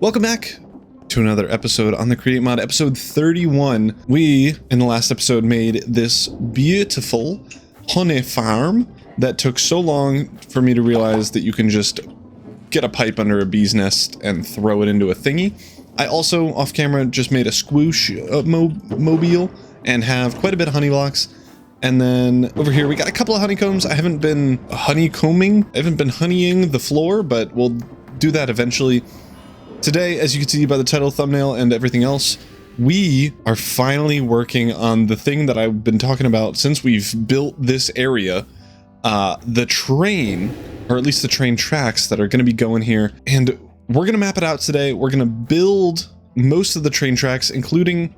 Welcome back to another episode on the Create Mod, episode 31. We, in the last episode, made this beautiful honey farm that took so long for me to realize that you can just get a pipe under a bee's nest and throw it into a thingy. I also, off camera, just made a squoosh mobile and have quite a bit of honey blocks. And then over here, we got a couple of honeycombs. I haven't been honeycombing. I haven't been honeying the floor, but we'll do that eventually. Today, as you can see by the title, thumbnail, and everything else, we are finally working on the thing that I've been talking about since we've built this area, the train, or at least the train tracks that are going to be going here. And we're going to map it out today. We're going to build most of the train tracks, including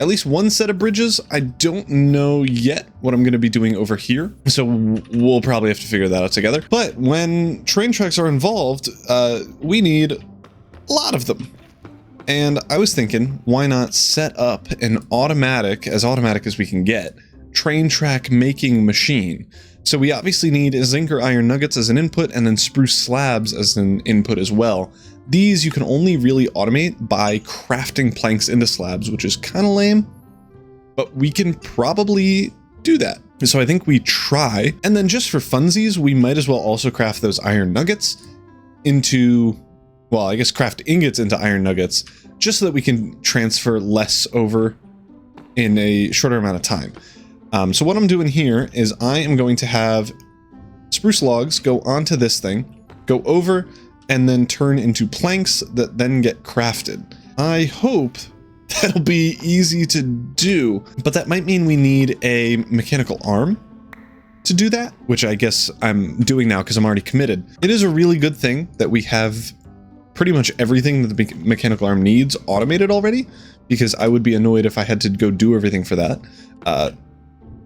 at least one set of bridges. I don't know yet what I'm going to be doing over here, so we'll probably have to figure that out together. But when train tracks are involved, we need a lot of them. And I was thinking, why not set up an automatic as we can get, train track making machine? So we obviously need zinc or iron nuggets as an input, and then spruce slabs as an input as well. These you can only really automate by crafting planks into slabs, which is kind of lame, but we can probably do that. So I think we try, and then just for funsies, we might as well also craft those iron nuggets into, well, I guess craft ingots into iron nuggets, just so that we can transfer less over in a shorter amount of time. So what I'm doing here is I am going to have spruce logs go onto this thing, go over, and then turn into planks that then get crafted. I hope that'll be easy to do, but that might mean we need a mechanical arm to do that, which I guess I'm doing now because I'm already committed. It is a really good thing that we have pretty much everything that the mechanical arm needs automated already, because I would be annoyed if I had to go do everything for that.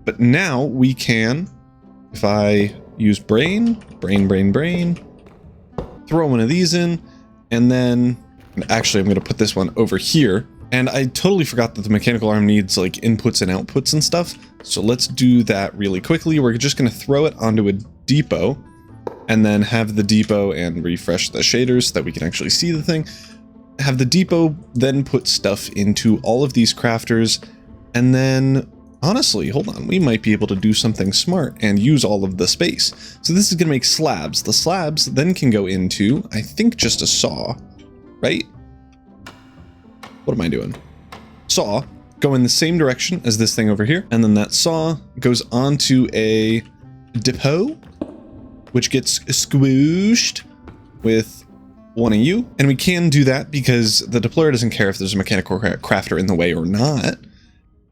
But now we can, if I use brain, throw one of these in, and then, and actually I'm going to put this one over here. And I totally forgot that the mechanical arm needs like inputs and outputs and stuff. So let's do that really quickly. We're just going to throw it onto a depot, and then have the depot and refresh the shaders so that we can actually see the thing. Have the depot then put stuff into all of these crafters, and then honestly, hold on, we might be able to do something smart and use all of the space. So this is going to make slabs. The slabs then can go into, I think, just a saw, right? What am I doing? Saw, go in the same direction as this thing over here, and then that saw goes onto a depot, which gets squooshed with one of you. And we can do that because the deployer doesn't care if there's a mechanical crafter in the way or not.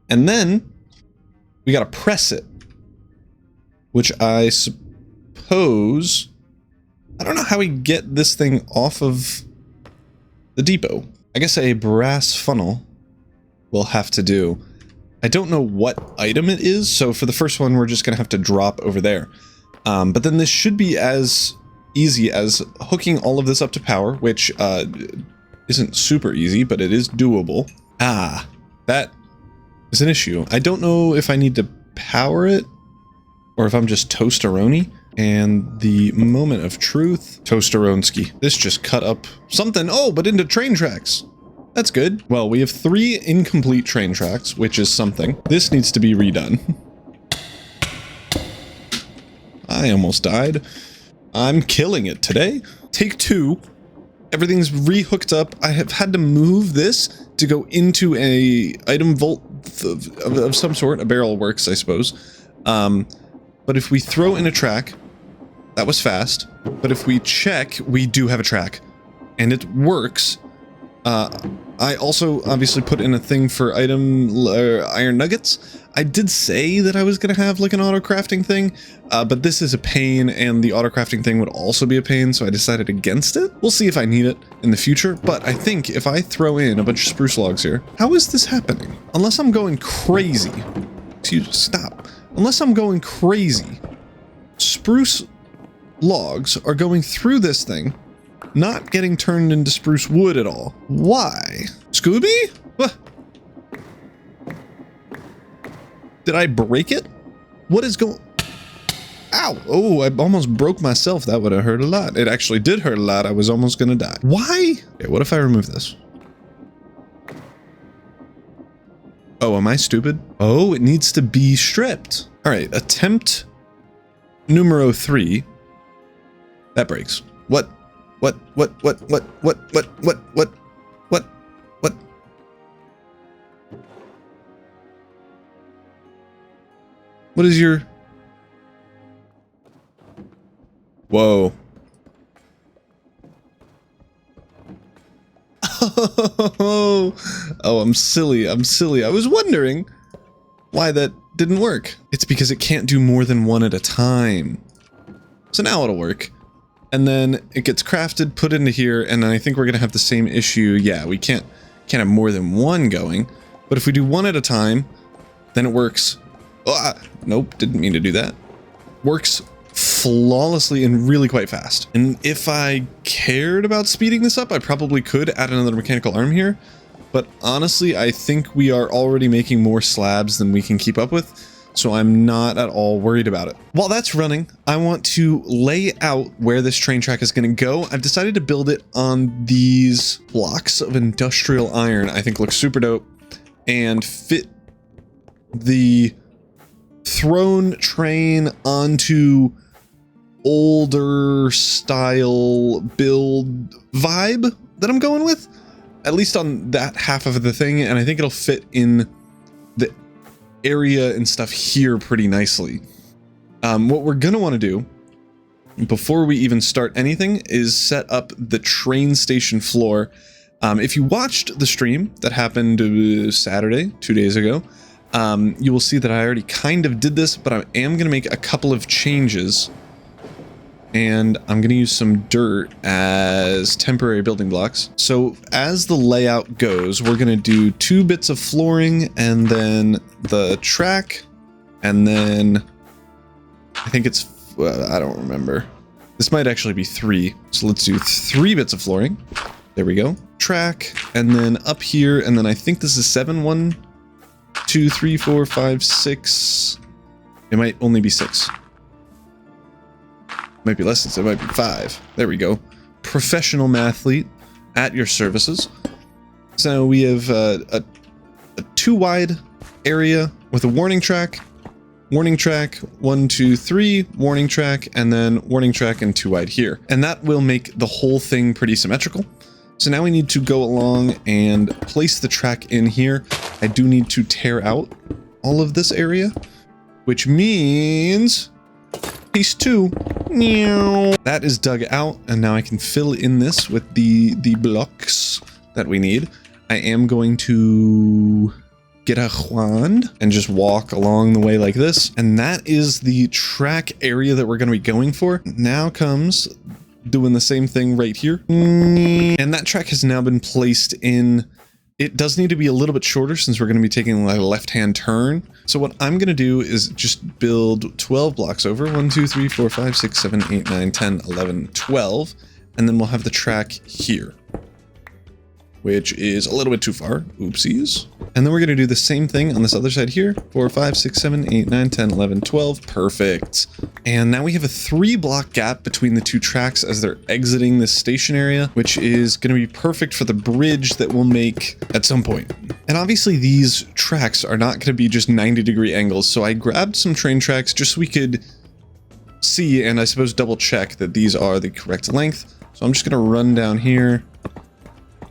And then we gotta press it, which I suppose, I don't know how we get this thing off of the depot. I guess a brass funnel will have to do. I don't know what item it is, so for the first one, we're just gonna have to drop over there. But then this should be as easy as hooking all of this up to power, which isn't super easy, but it is doable. Ah, that is an issue. I don't know if I need to power it or if I'm just toasteroni. And the moment of truth, toasteronski. This just cut up something. Oh, but into train tracks. That's good. Well, we have 3 incomplete train tracks, which is something. This needs to be redone. I almost died. I'm killing it today. Take 2. Everything's re-hooked up. I have had to move this to go into a item vault of some sort. A barrel works, I suppose. But if we throw in a track, that was fast. But if we check, we do have a track. And it works. I also obviously put in a thing for iron nuggets. I did say that I was going to have like an auto crafting thing, but this is a pain and the auto crafting thing would also be a pain, so I decided against it. We'll see if I need it in the future, but I think if I throw in a bunch of spruce logs here, how is this happening? Unless I'm going crazy. Excuse me, stop. Unless I'm going crazy, spruce logs are going through this thing, not getting turned into spruce wood at all. Why? Scooby? What? Did I break it? What is going... Ow! Oh, I almost broke myself. That would have hurt a lot. It actually did hurt a lot. I was almost gonna die. Why? Okay, what if I remove this? Oh, am I stupid? Oh, it needs to be stripped. All right, attempt numero 3. That breaks. What? What? What is your... Whoa. Oh, I'm silly. I'm silly. I was wondering why that didn't work. It's because it can't do more than one at a time. So now it'll work. And then it gets crafted, put into here, and then I think we're gonna have the same issue. Yeah, we can't have more than one going. But if we do one at a time, then it works. Oh, nope, didn't mean to do that. Works flawlessly and really quite fast. And if I cared about speeding this up, I probably could add another mechanical arm here. But honestly, I think we are already making more slabs than we can keep up with, so I'm not at all worried about it. While that's running, I want to lay out where this train track is going to go. I've decided to build it on these blocks of industrial iron. I think looks super dope and fit the thrown train onto older style build vibe that I'm going with, at least on that half of the thing, and I think it'll fit in the area and stuff here pretty nicely. What we're gonna want to do before we even start anything is set up the train station floor. If you watched the stream that happened Saturday, 2 days ago, you will see that I already kind of did this, but I am going to make a couple of changes. And I'm going to use some dirt as temporary building blocks. So as the layout goes, we're going to do 2 bits of flooring and then the track. And then I think it's, I don't remember. This might actually be 3. So let's do 3 bits of flooring. There we go. Track. And then up here. And then I think this is 7. 1, 2, 3, 4, 5, 6. It might only be 6. Might be less than, it might be 5. There we go. Professional mathlete at your services. So we have a 2 wide area with a warning track, 1, 2, 3, warning track, and then warning track and 2 wide here. And that will make the whole thing pretty symmetrical. So now we need to go along and place the track in here. I do need to tear out all of this area, which means piece 2. That is dug out, and now I can fill in this with the blocks that we need. I am going to get a wand and just walk along the way like this, and that is the track area that we're going to be going for. Now comes doing the same thing right here, and that track has now been placed in. It does need to be a little bit shorter since we're going to be taking a left-hand turn. So what I'm going to do is just build 12 blocks over. 1, 2, 3, 4, 5, 6, 7, 8, 9, 10, 11, 12. And then we'll have the track here, which is a little bit too far. Oopsies. And then we're going to do the same thing on this other side here. 4, 5, 6, 7, 8, 9, 10, 11, 12. Perfect. And now we have a 3 block gap between the 2 tracks as they're exiting this station area, which is going to be perfect for the bridge that we'll make at some point. And obviously these tracks are not going to be just 90-degree angles. So I grabbed some train tracks just so we could see and I suppose double check that these are the correct length. So I'm just going to run down here.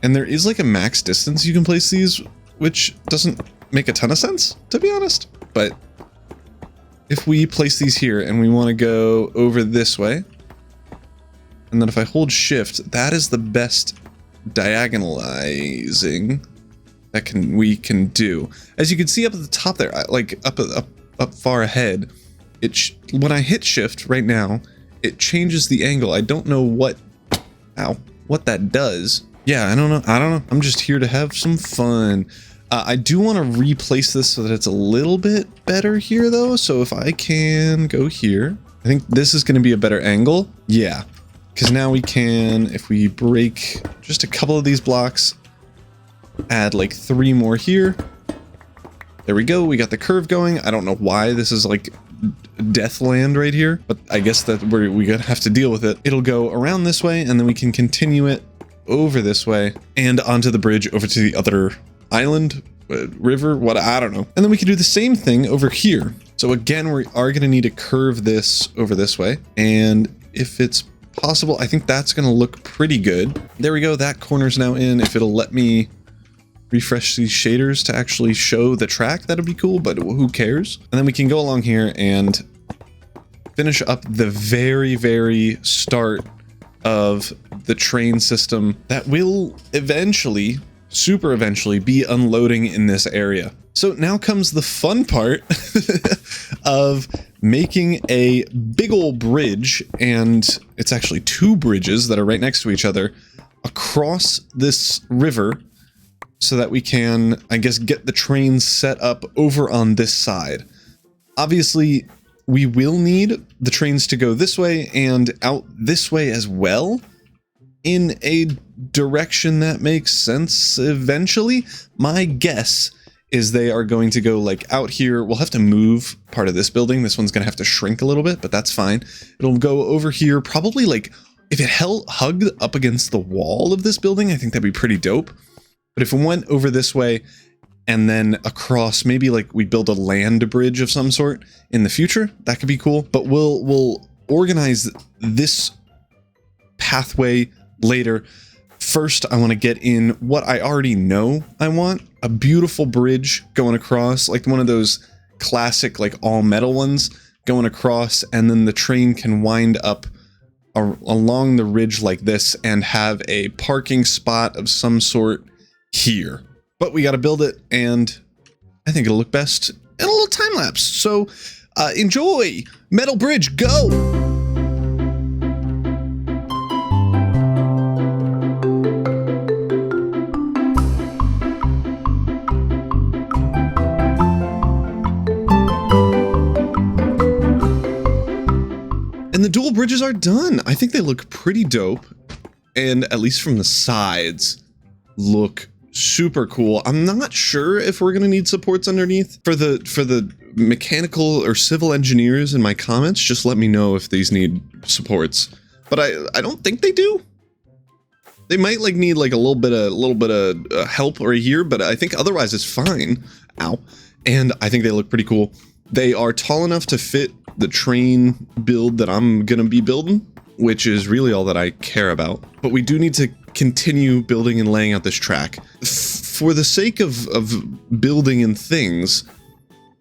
And there is like a max distance you can place these, which doesn't make a ton of sense, to be honest. But if we place these here and we want to go over this way, and then if I hold shift, that is the best diagonalizing that we can do. As you can see up at the top there, like up far ahead, when I hit shift right now, it changes the angle. I don't know what that does. Yeah, I don't know. I'm just here to have some fun. I do want to replace this so that it's a little bit better here, though. So if I can go here, I think this is going to be a better angle. Yeah, because now we can, if we break just a couple of these blocks, add like 3 more here. There we go. We got the curve going. I don't know why this is like death land right here, but I guess that we're gonna have to deal with it. It'll go around this way, and then we can continue it over this way and onto the bridge over to the other island, river, what, I don't know. And then we can do the same thing over here. So again, we are gonna need to curve this over this way, and if it's possible, I think that's gonna look pretty good. There we go, that corner's now in. If it'll let me refresh these shaders to actually show the track, that'd be cool, but who cares? And then we can go along here and finish up the very, very start of the train system that will eventually, super eventually, be unloading in this area. So now comes the fun part of making a big old bridge, and it's actually two bridges that are right next to each other across this river, so that we can, I guess, get the trains set up over on this side. Obviously, we will need the trains to go this way and out this way as well, in a direction that makes sense eventually. My guess is they are going to go like out here. We'll have to move part of this building. This one's gonna have to shrink a little bit, but that's fine. It'll go over here, probably like, if it hugged up against the wall of this building, I think that'd be pretty dope. But if we went over this way and then across, maybe like we build a land bridge of some sort in the future, that could be cool. But we'll organize this pathway later. First, I want to get in what I already know I want. A beautiful bridge going across, like one of those classic, like all metal ones going across, and then the train can wind up along the ridge like this and have a parking spot of some sort here. But we got to build it, and I think it'll look best in a little time lapse. So enjoy. Metal bridge, go. And the dual bridges are done. I think they look pretty dope, and at least from the sides look super cool. I'm not sure if we're gonna need supports underneath. For the mechanical or civil engineers in my comments, just let me know if these need supports. But I don't think they do. They might like need like a little bit of help right here, but I think otherwise it's fine. Ow. And I think they look pretty cool. They are tall enough to fit the train build that I'm gonna be building, which is really all that I care about. But we do need to continue building and laying out this track. For the sake of building and things,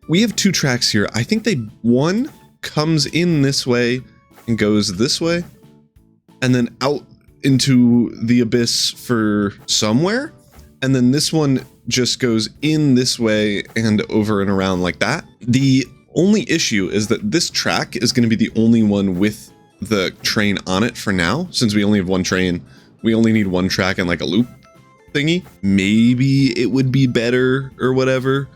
we have two tracks here. I think one comes in this way and goes this way, and then out into the abyss for somewhere. And then this one just goes in this way and over and around like that. The only issue is that this track is going to be the only one with the train on it for now. Since we only have one train, we only need one track and like a loop thingy. Maybe it would be better or whatever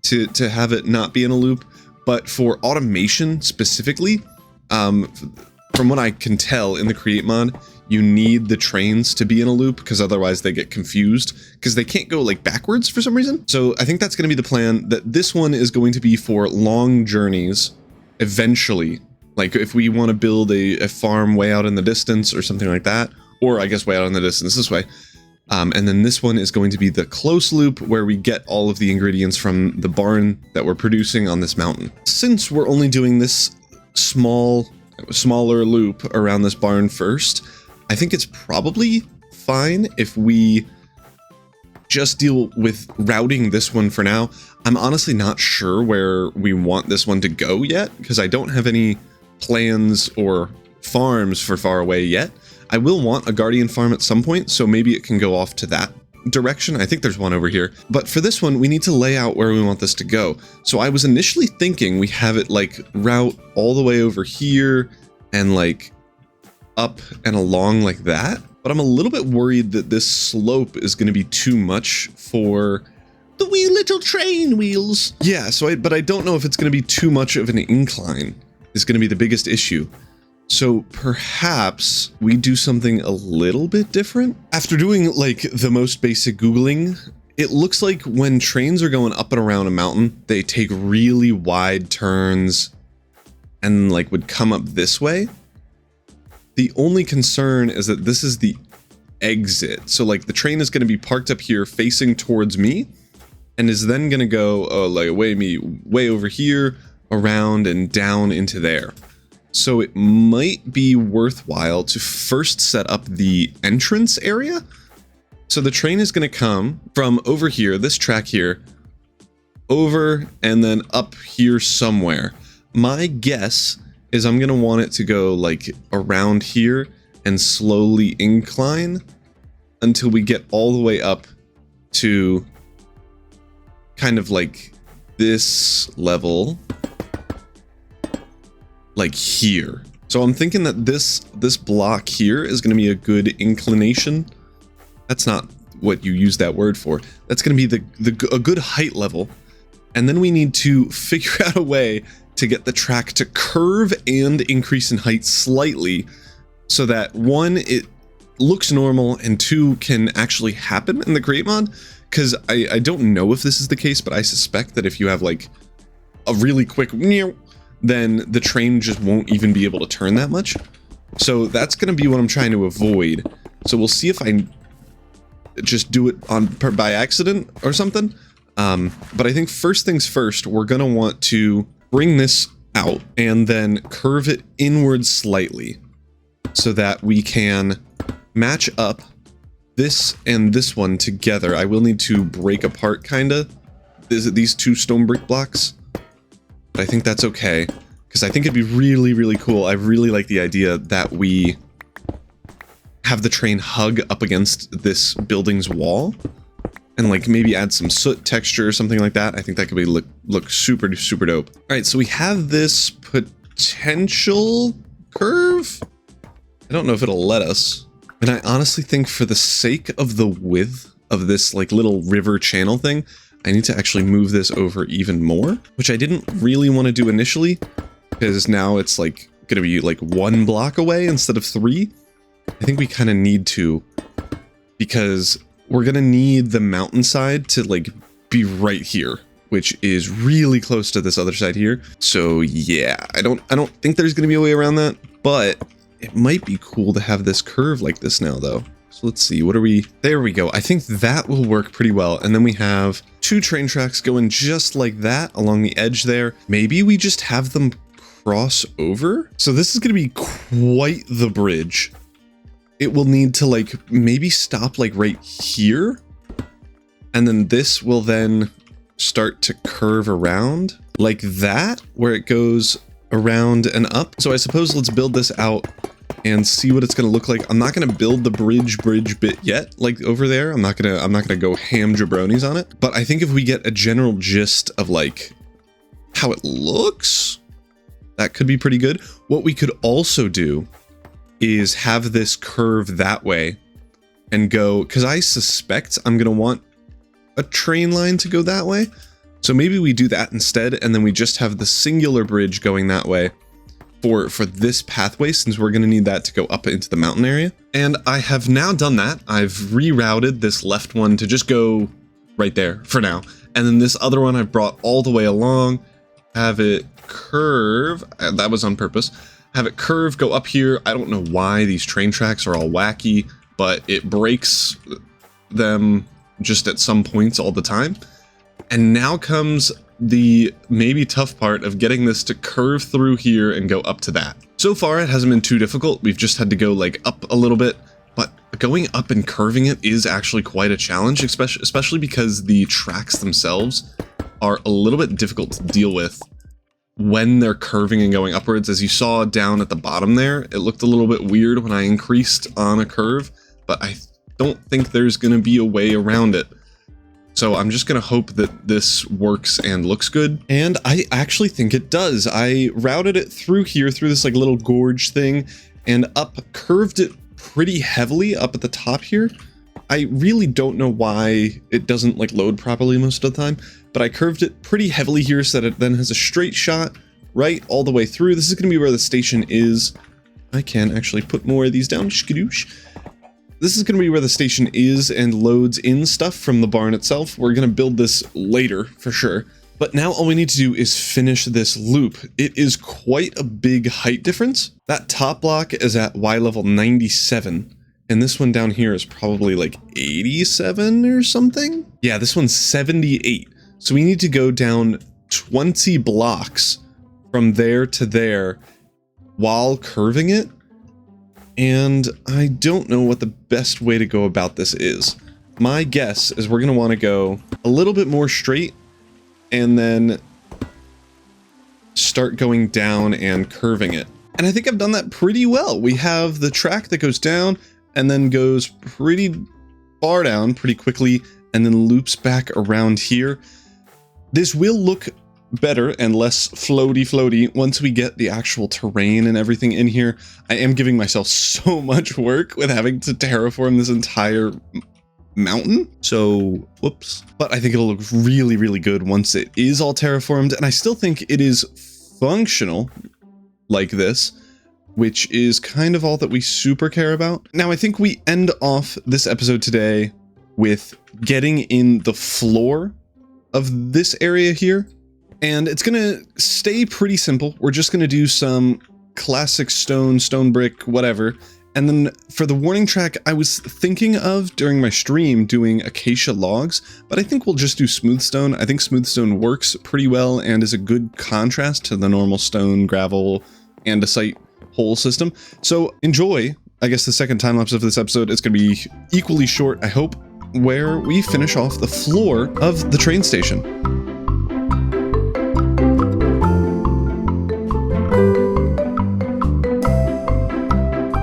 to have it not be in a loop. But for automation specifically, from what I can tell in the Create mod, you need the trains to be in a loop because otherwise they get confused because they can't go like backwards for some reason. So I think that's going to be the plan, that this one is going to be for long journeys eventually. Like if we want to build a farm way out in the distance or something like that, or I guess way out in the distance this way. And then this one is going to be the close loop where we get all of the ingredients from the barn that we're producing on this mountain. Since we're only doing this smaller loop around this barn first, I think it's probably fine if we just deal with routing this one for now. I'm honestly not sure where we want this one to go yet, because I don't have any plans or farms for far away yet. I will want a guardian farm at some point, so maybe it can go off to that direction. I think there's one over here. But for this one, we need to lay out where we want this to go. So I was initially thinking we have it like route all the way over here and like up and along like that. But I'm a little bit worried that this slope is going to be too much for the wee little train wheels. Yeah, but I don't know if it's going to be too much of an incline is going to be the biggest issue. So perhaps we do something a little bit different. After doing like the most basic Googling, it looks like when trains are going up and around a mountain, they take really wide turns and like would come up this way. The only concern is that this is the exit. So like the train is going to be parked up here facing towards me and is then going to go like way over here, around and down into there. So it might be worthwhile to first set up the entrance area. So the train is going to come from over here, this track here, over and then up here somewhere. My guess is I'm going to want it to go like around here and slowly incline until we get all the way up to kind of like this level, like here. So I'm thinking that this block here is going to be a good inclination. That's not what you use that word for. That's going to be a good height level. And then we need to figure out a way to get the track to curve and increase in height slightly so that one, it looks normal, and two, can actually happen in the create mod. Because I don't know if this is the case, but I suspect that if you have like a really quick then the train just won't even be able to turn that much. So that's going to be what I'm trying to avoid. So we'll see if I just do it by accident or something. But I think first things first, we're going to want to bring this out and then curve it inwards slightly so that we can match up this and this one together. I will need to break apart kinda these two stone brick blocks, but I think that's okay because I think it'd be really cool. I really like the idea that we have the train hug up against this building's wall and like maybe add some soot texture or something like that. I think that could be look super dope. All right, so we have this potential curve. I don't know if it'll let us. And I honestly think for the sake of the width of this like little river channel thing, I need to actually move this over even more, which I didn't really want to do initially because now it's like going to be like 1 block away instead of 3. I think we kind of need to, because we're going to need the mountainside to like be right here, which is really close to this other side here. So yeah, I don't think there's going to be a way around that, but it might be cool to have this curve like this now though. So let's see, there we go. I think that will work pretty well. And then we have 2 train tracks going just like that along the edge there. Maybe we just have them cross over. So this is going to be quite the bridge. It will need to like maybe stop like right here. And then this will then start to curve around like that, where it goes around and up. So I suppose let's build this out and see what it's going to look like. I'm not going to build the bridge bit yet, like over there. I'm not going to go ham jabronis on it. But I think if we get a general gist of like how it looks, that could be pretty good. What we could also do is have this curve that way and go, because I suspect I'm going to want a train line to go that way. So maybe we do that instead, and then we just have the singular bridge going that way for this pathway, since we're going to need that to go up into the mountain area. And I have now done that. I've rerouted this left one to just go right there for now. And then this other one I've brought all the way along, have it curve, that was on purpose, have it curve, go up here. I don't know why these train tracks are all wacky, but it breaks them just at some points all the time. And now comes the maybe tough part of getting this to curve through here and go up to that. So far, it hasn't been too difficult. We've just had to go like up a little bit, but going up and curving it is actually quite a challenge, especially because the tracks themselves are a little bit difficult to deal with when they're curving and going upwards. As you saw down at the bottom there, it looked a little bit weird when I increased on a curve, but I don't think there's going to be a way around it. So I'm just going to hope that this works and looks good. And I actually think it does. I routed it through here, through this like little gorge thing, and up, curved it pretty heavily up at the top here. I really don't know why it doesn't like load properly most of the time, but I curved it pretty heavily here so that it then has a straight shot right all the way through. This is going to be where the station is. I can actually put more of these down. Skadoosh. This is going to be where the station is and loads in stuff from the barn itself. We're going to build this later for sure. But now all we need to do is finish this loop. It is quite a big height difference. That top block is at Y level 97. And this one down here is probably like 87 or something. Yeah, this one's 78. So we need to go down 20 blocks from there to there while curving it. And I don't know what the best way to go about this is. My guess is we're going to want to go a little bit more straight and then start going down and curving it. And I think I've done that pretty well. We have the track that goes down and then goes pretty far down pretty quickly and then loops back around here. This will look better and less floaty once we get the actual terrain and everything in here. I am giving myself so much work with having to terraform this entire mountain, so whoops. But I think it'll look really, really good once it is all terraformed, and I still think it is functional like this, which is kind of all that we super care about. Now, I think we end off this episode today with getting in the floor of this area here. And it's gonna stay pretty simple. We're just gonna do some classic stone brick, whatever. And then for the warning track, I was thinking of during my stream doing acacia logs, but I think we'll just do smooth stone. I think smooth stone works pretty well and is a good contrast to the normal stone, gravel, andesite whole system. So enjoy, I guess, the second time lapse of this episode. It's gonna be equally short, I hope, where we finish off the floor of the train station.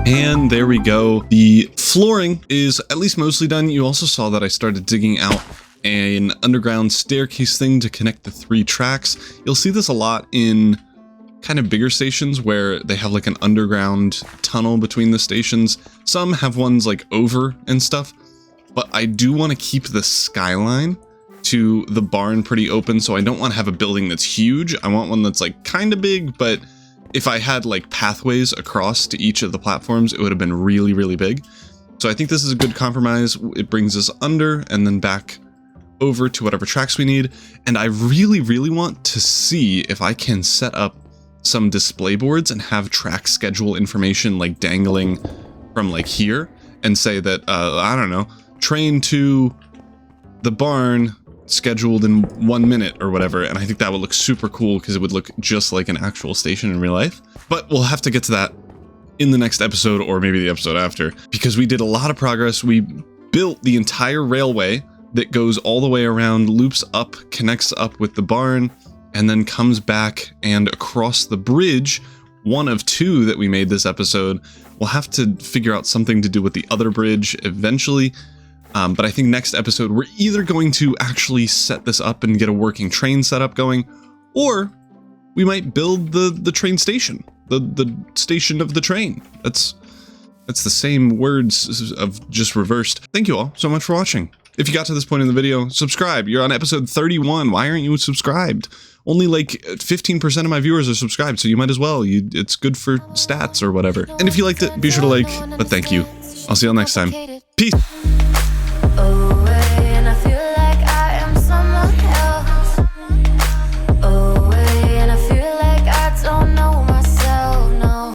And there we go. The flooring is at least mostly done. You also saw that I started digging out an underground staircase thing to connect the 3 tracks. You'll see this a lot in kind of bigger stations where they have like an underground tunnel between the stations. Some have ones like over and stuff, but I do want to keep the skyline to the barn pretty open. So I don't want to have a building that's huge. I want one that's like kind of big, but if I had like pathways across to each of the platforms, it would have been really, really big. So I think this is a good compromise. It brings us under and then back over to whatever tracks we need. And I really, really want to see if I can set up some display boards and have track schedule information like dangling from like here and say that, I don't know, train to the barn scheduled in 1 minute or whatever. And I think that would look super cool because it would look just like an actual station in real life. But we'll have to get to that in the next episode or maybe the episode after, because we did a lot of progress. We built the entire railway that goes all the way around, loops up, connects up with the barn, and then comes back and across the bridge, one of 2 that we made this episode. We'll have to figure out something to do with the other bridge eventually. But I think next episode, we're either going to actually set this up and get a working train setup going, or we might build the train station, the station of the train. That's the same words of just reversed. Thank you all so much for watching. If you got to this point in the video, subscribe. You're on episode 31. Why aren't you subscribed? Only like 15% of my viewers are subscribed, so you might as well. It's good for stats or whatever. And if you liked it, be sure to like, but thank you. I'll see you all next time. Peace.